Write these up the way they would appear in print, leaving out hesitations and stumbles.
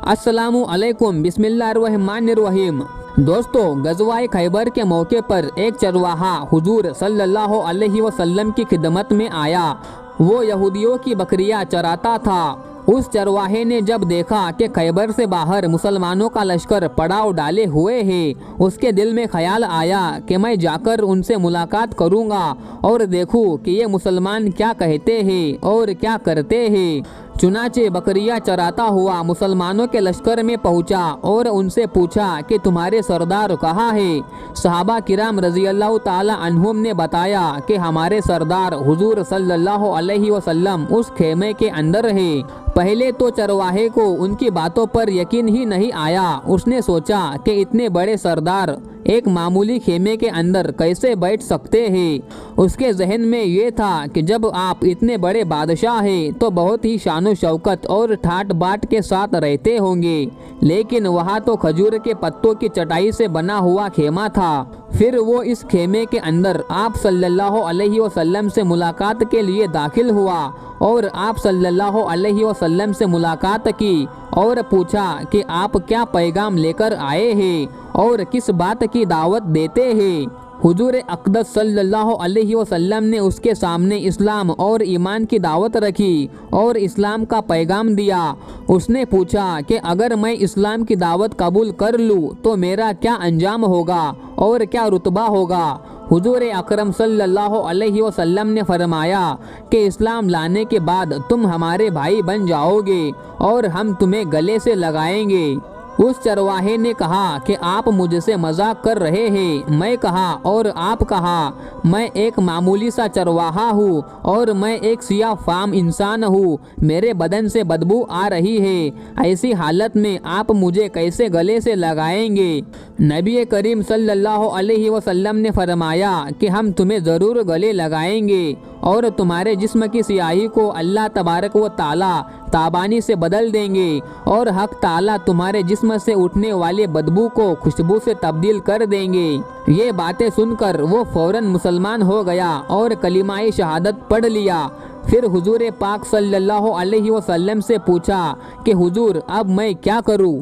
السلام علیکم، بسم اللہ الرحمن الرحیم۔ دوستو، غزوہ خیبر کے موقع پر ایک چرواہا حضور صلی اللہ علیہ وسلم کی خدمت میں آیا۔ وہ یہودیوں کی بکریاں چراتا تھا۔ اس چرواہے نے جب دیکھا کہ خیبر سے باہر مسلمانوں کا لشکر پڑاؤ ڈالے ہوئے ہے، اس کے دل میں خیال آیا کہ میں جا کر ان سے ملاقات کروں گا اور دیکھوں کہ یہ مسلمان کیا کہتے ہیں اور کیا کرتے ہیں۔ چنانچہ بکریاں چراتا ہوا مسلمانوں کے لشکر میں پہنچا اور ان سے پوچھا کہ تمہارے سردار کہاں ہے؟ صحابہ کرام رضی اللہ تعالی عنہم نے بتایا کہ ہمارے سردار حضور صلی اللہ علیہ وسلم اس خیمے کے اندر ہے۔ پہلے تو چرواہے کو ان کی باتوں پر یقین ہی نہیں آیا۔ اس نے سوچا کہ اتنے بڑے سردار ایک معمولی خیمے کے اندر کیسے بیٹھ سکتے ہیں؟ اس کے ذہن میں یہ تھا کہ جب آپ اتنے بڑے بادشاہ ہیں تو بہت ہی شان و شوکت اور ٹھاٹ باٹ کے ساتھ رہتے ہوں گے، لیکن وہاں تو کھجور کے پتوں کی چٹائی سے بنا ہوا خیمہ تھا۔ پھر وہ اس خیمے کے اندر آپ صلی اللہ علیہ وسلم سے ملاقات کے لیے داخل ہوا اور آپ صلی اللہ علیہ وسلم سے ملاقات کی اور پوچھا کہ آپ کیا پیغام لے کر آئے ہیں اور کس بات کی دعوت دیتے ہیں۔ حضور اقدس صلی اللہ علیہ وسلم نے اس کے سامنے اسلام اور ایمان کی دعوت رکھی اور اسلام کا پیغام دیا۔ اس نے پوچھا کہ اگر میں اسلام کی دعوت قبول کر لوں تو میرا کیا انجام ہوگا اور کیا رتبہ ہوگا؟ حضور اکرم صلی اللہ علیہ وسلم نے فرمایا کہ اسلام لانے کے بعد تم ہمارے بھائی بن جاؤ گے اور ہم تمہیں گلے سے لگائیں گے۔ اس چرواہے نے کہا کہ آپ مجھ سے مذاق کر رہے ہیں۔ میں کہا اور آپ کہا، میں ایک معمولی سا چرواہا ہوں اور میں ایک سیاہ فام انسان ہوں، میرے بدن سے بدبو آ رہی ہے، ایسی حالت میں آپ مجھے کیسے گلے سے لگائیں گے؟ نبی کریم صلی اللہ علیہ وسلم نے فرمایا کہ ہم تمہیں ضرور گلے لگائیں گے اور تمہارے جسم کی سیاہی کو اللہ تبارک و تعالی تابانی سے بدل دیں گے اور حق تعالی تمہارے جسم سے اٹھنے والے بدبو کو خوشبو سے تبدیل کر دیں گے۔ یہ باتیں سن کر وہ فوراً مسلمان ہو گیا اور کلمہ شہادت پڑھ لیا۔ پھر حضور پاک صلی اللہ علیہ وسلم سے پوچھا کہ حضور اب میں کیا کروں؟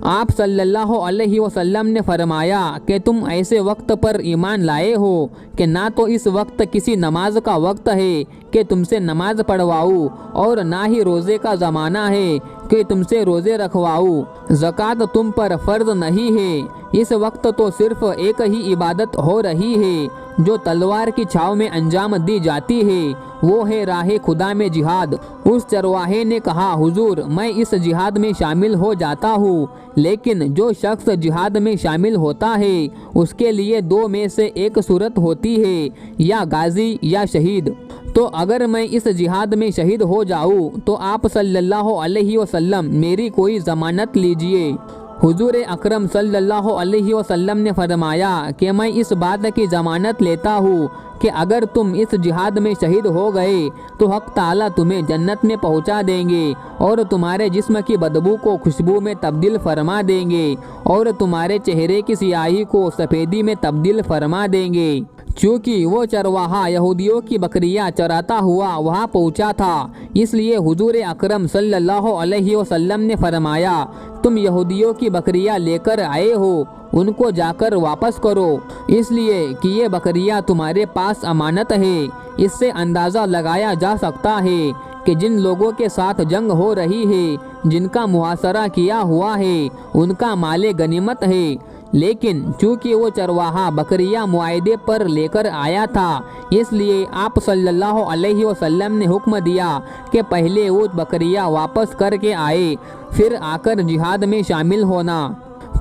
آپ صلی اللہ علیہ وسلم نے فرمایا کہ تم ایسے وقت پر ایمان لائے ہو کہ نہ تو اس وقت کسی نماز کا وقت ہے کہ تم سے نماز پڑھواؤں اور نہ ہی روزے کا زمانہ ہے کہ تم سے روزے رکھواؤں، زکوٰۃ تم پر فرض نہیں ہے، اس وقت تو صرف ایک ہی عبادت ہو رہی ہے جو تلوار کی چھاؤں میں انجام دی جاتی ہے، وہ ہے راہ خدا میں جہاد۔ اس چرواہے نے کہا حضور میں اس جہاد میں شامل ہو جاتا ہوں، لیکن جو شخص جہاد میں شامل ہوتا ہے اس کے لیے دو میں سے ایک صورت ہوتی ہے، یا غازی یا شہید۔ تو اگر میں اس جہاد میں شہید ہو جاؤں تو آپ صلی اللہ علیہ وسلم میری کوئی ضمانت لیجئے۔ حضور اکرم صلی اللہ علیہ وسلم نے فرمایا کہ میں اس بات کی ضمانت لیتا ہوں کہ اگر تم اس جہاد میں شہید ہو گئے تو حق تعالیٰ تمہیں جنت میں پہنچا دیں گے اور تمہارے جسم کی بدبو کو خوشبو میں تبدیل فرما دیں گے اور تمہارے چہرے کی سیاہی کو سفیدی میں تبدیل فرما دیں گے۔ چونکہ وہ چرواہا یہودیوں کی بکریاں چراتا ہوا وہاں پہنچا تھا، اس لیے حضور اکرم صلی اللہ علیہ وسلم نے فرمایا تم یہودیوں کی بکریاں لے کر آئے ہو، ان کو جا کر واپس کرو، اس لیے کہ یہ بکریاں تمہارے پاس امانت ہے۔ اس سے اندازہ لگایا جا سکتا ہے کہ جن لوگوں کے ساتھ جنگ ہو رہی ہے، جن کا محاصرہ کیا ہوا ہے، ان کا مال غنیمت ہے، لیکن چونکہ وہ چرواہا بکریاں معاہدے پر لے کر آیا تھا، اس لیے آپ صلی اللہ علیہ وسلم نے حکم دیا کہ پہلے وہ بکریاں واپس کر کے آئے، پھر آ کر جہاد میں شامل ہونا۔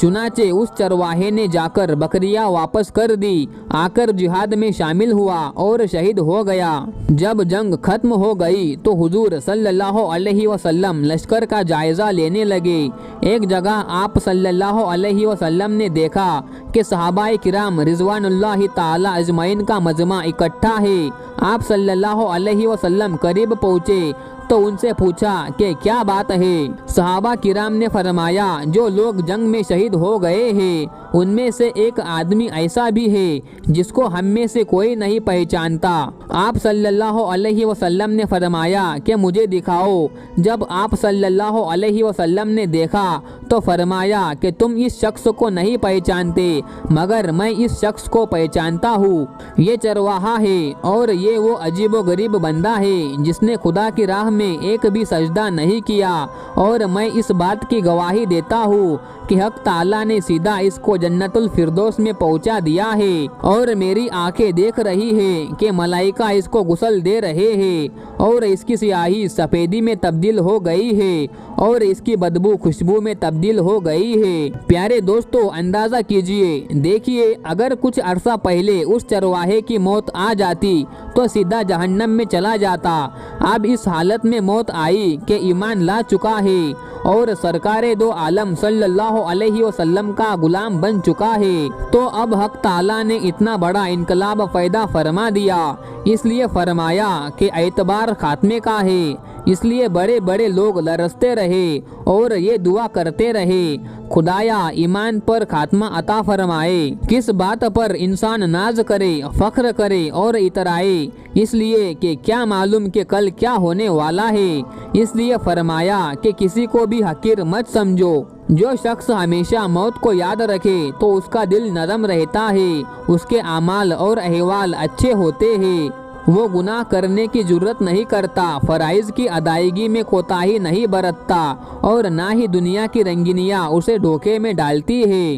چنانچہ اس چرواہے نے جا کر بکریاں واپس کر دی، آ کر جہاد میں شامل ہوا اور شہید ہو گیا۔ جب جنگ ختم ہو گئی تو حضور صلی اللہ علیہ وسلم لشکر کا جائزہ لینے لگے۔ ایک جگہ آپ صلی اللہ علیہ وسلم نے دیکھا کہ صحابہ کرام رضوان اللہ تعالی اجمعین کا مجمع اکٹھا ہے۔ آپ صلی اللہ علیہ وسلم قریب پہنچے تو ان سے پوچھا کہ کیا بات ہے؟ صحابہ کرام نے فرمایا جو لوگ جنگ میں شہید ہو گئے ہیں ان میں سے ایک آدمی ایسا بھی ہے جس کو ہم میں سے کوئی نہیں پہچانتا۔ آپ صلی اللہ علیہ وسلم نے فرمایا کہ مجھے دکھاؤ۔ جب آپ صلی اللہ علیہ وسلم نے دیکھا تو فرمایا کہ تم اس شخص کو نہیں پہچانتے مگر میں اس شخص کو پہچانتا ہوں، یہ چرواہا ہے اور یہ وہ عجیب و غریب بندہ ہے جس نے خدا کی راہ میں ایک بھی سجدہ نہیں کیا، اور میں اس بات کی گواہی دیتا ہوں کہ حق تعالیٰ نے سیدھا اس کو جنت الفردوس میں پہنچا دیا ہے، اور میری آنکھیں دیکھ رہی ہیں کہ ملائکہ اس کو غسل دے رہے ہیں اور اس کی سیاہی سفیدی میں تبدیل ہو گئی ہے اور اس کی بدبو خوشبو میں تبدیل ہو گئی ہے۔ پیارے دوستو، اندازہ کیجئے، دیکھیے اگر کچھ عرصہ پہلے اس چرواہے کی موت آ جاتی تو سیدھا جہنم میں چلا جاتا، اب اس حالت میں موت آئی کہ ایمان لا چکا ہے اور سرکار دو عالم صلی اللہ علیہ وسلم کا غلام بن چکا ہے، تو اب حق تعالیٰ نے اتنا بڑا انقلاب پیدا فرما دیا، اس لیے فرمایا کہ اعتبار خاتمے کا ہے، اس لیے بڑے بڑے لوگ لرزتے رہے اور یہ دعا کرتے رہے، خدایا ایمان پر خاتمہ عطا فرمائے۔ کس بات پر انسان ناز کرے، فخر کرے اور اترائے، اس لیے کہ کیا معلوم کہ کل کیا ہونے والا ہے، اس لیے فرمایا کہ کسی کو بھی حقیر مت سمجھو۔ جو شخص ہمیشہ موت کو یاد رکھے تو اس کا دل نرم رہتا ہے، اس کے اعمال اور احوال اچھے ہوتے ہیں، وہ گناہ کرنے کی جرت نہیں کرتا، فرائض کی ادائیگی میں کوتاہی نہیں برتتا اور نہ ہی دنیا کی رنگینیاں اسے دھوکے میں ڈالتی ہے،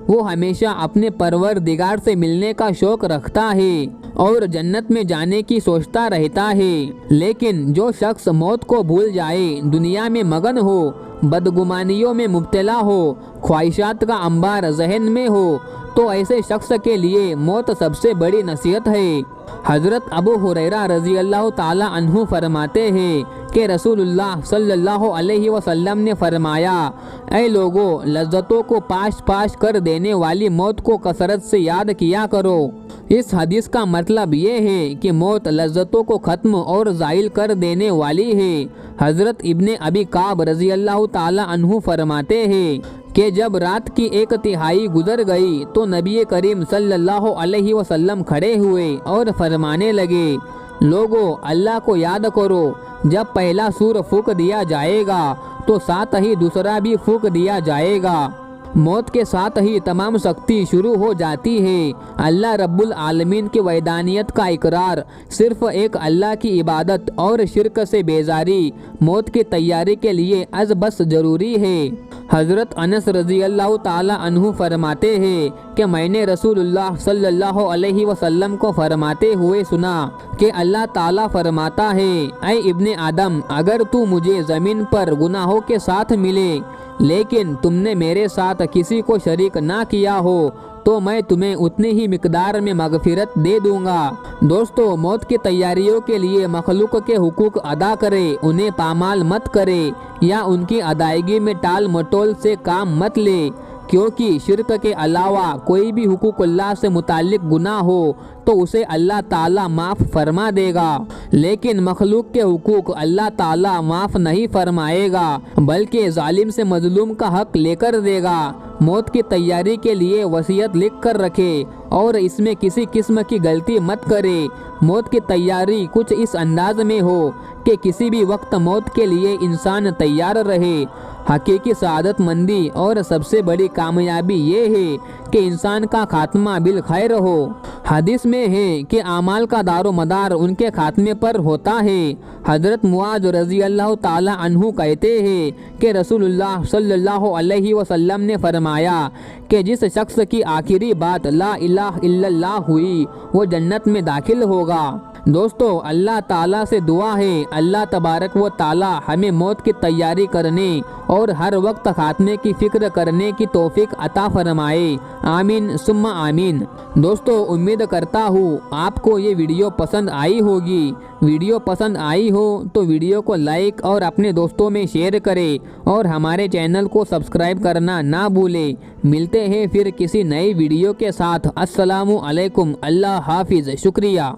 وہ ہمیشہ اپنے پروردگار سے ملنے کا شوق رکھتا ہے اور جنت میں جانے کی سوچتا رہتا ہے۔ لیکن جو شخص موت کو بھول جائے، دنیا میں مگن ہو، بدگمانیوں میں مبتلا ہو، خواہشات کا انبار ذہن میں ہو، تو ایسے شخص کے لیے موت سب سے بڑی نصیحت ہے۔ حضرت ابو ہریرہ رضی اللہ تعالی عنہ فرماتے ہیں کہ رسول اللہ صلی اللہ علیہ وسلم نے فرمایا، اے لوگو، لذتوں کو پاش پاش کر دینے والی موت کو کثرت سے یاد کیا کرو۔ اس حدیث کا مطلب یہ ہے کہ موت لذتوں کو ختم اور زائل کر دینے والی ہے۔ حضرت ابن ابی کعب رضی اللہ تعالی عنہ فرماتے ہیں کہ جب رات کی 1/3 گزر گئی تو نبی کریم صلی اللہ علیہ وسلم کھڑے ہوئے اور فرمانے لگے، لوگو اللہ کو یاد کرو، جب پہلا سور پھونک دیا جائے گا تو ساتھ ہی دوسرا بھی پھونک دیا جائے گا، موت کے ساتھ ہی تمام سختی شروع ہو جاتی ہے۔ اللہ رب العالمین کی وحدانیت کا اقرار، صرف ایک اللہ کی عبادت اور شرک سے بیزاری موت کی تیاری کے لیے از بس ضروری ہے۔ حضرت انس رضی اللہ تعالی عنہ فرماتے ہیں کہ میں نے رسول اللہ صلی اللہ علیہ وسلم کو فرماتے ہوئے سنا کہ اللہ تعالیٰ فرماتا ہے، اے ابن آدم، اگر تو مجھے زمین پر گناہوں کے ساتھ ملے لیکن تم نے میرے ساتھ کسی کو شریک نہ کیا ہو تو میں تمہیں اتنی ہی مقدار میں مغفرت دے دوں گا۔ دوستو، موت کی تیاریوں کے لیے مخلوق کے حقوق ادا کرے، انہیں پامال مت کرے یا ان کی ادائیگی میں ٹال مٹول سے کام مت لے، کیونکہ شرک کے علاوہ کوئی بھی حقوق اللہ سے متعلق گناہ ہو تو اسے اللہ تعالیٰ معاف فرما دے گا، لیکن مخلوق کے حقوق اللہ تعالیٰ معاف نہیں فرمائے گا بلکہ ظالم سے مظلوم کا حق لے کر دے گا۔ موت کی تیاری کے لیے وصیت لکھ کر رکھے اور اس میں کسی قسم کی غلطی مت کرے۔ موت کی تیاری کچھ اس انداز میں ہو کہ کسی بھی وقت موت کے لیے انسان تیار رہے۔ حقیقی سعادت مندی اور سب سے بڑی کامیابی یہ ہے کہ انسان کا خاتمہ بالخیر ہو۔ حدیث میں ہے کہ اعمال کا دار و مدار ان کے خاتمے پر ہوتا ہے۔ حضرت معاذ رضی اللہ تعالی عنہ کہتے ہیں کہ رسول اللہ صلی اللہ علیہ وسلم نے فرمایا کہ جس شخص کی آخری بات لا الہ الا اللہ ہوئی وہ جنت میں داخل ہوگا۔ دوستو، اللہ تعالیٰ سے دعا ہے اللہ تبارک و تعالیٰ ہمیں موت کی تیاری کرنے اور ہر وقت خاتمے کی فکر کرنے کی توفیق عطا فرمائے، آمین ثم آمین۔ دوستو، امید کرتا ہوں آپ کو یہ ویڈیو پسند آئی ہوگی۔ ویڈیو پسند آئی ہو تو ویڈیو کو لائک اور اپنے دوستوں میں شیئر کریں اور ہمارے چینل کو سبسکرائب کرنا نہ بھولیں۔ ملتے ہیں پھر کسی نئی ویڈیو کے ساتھ۔ السلام علیکم، اللہ حافظ، شکریہ۔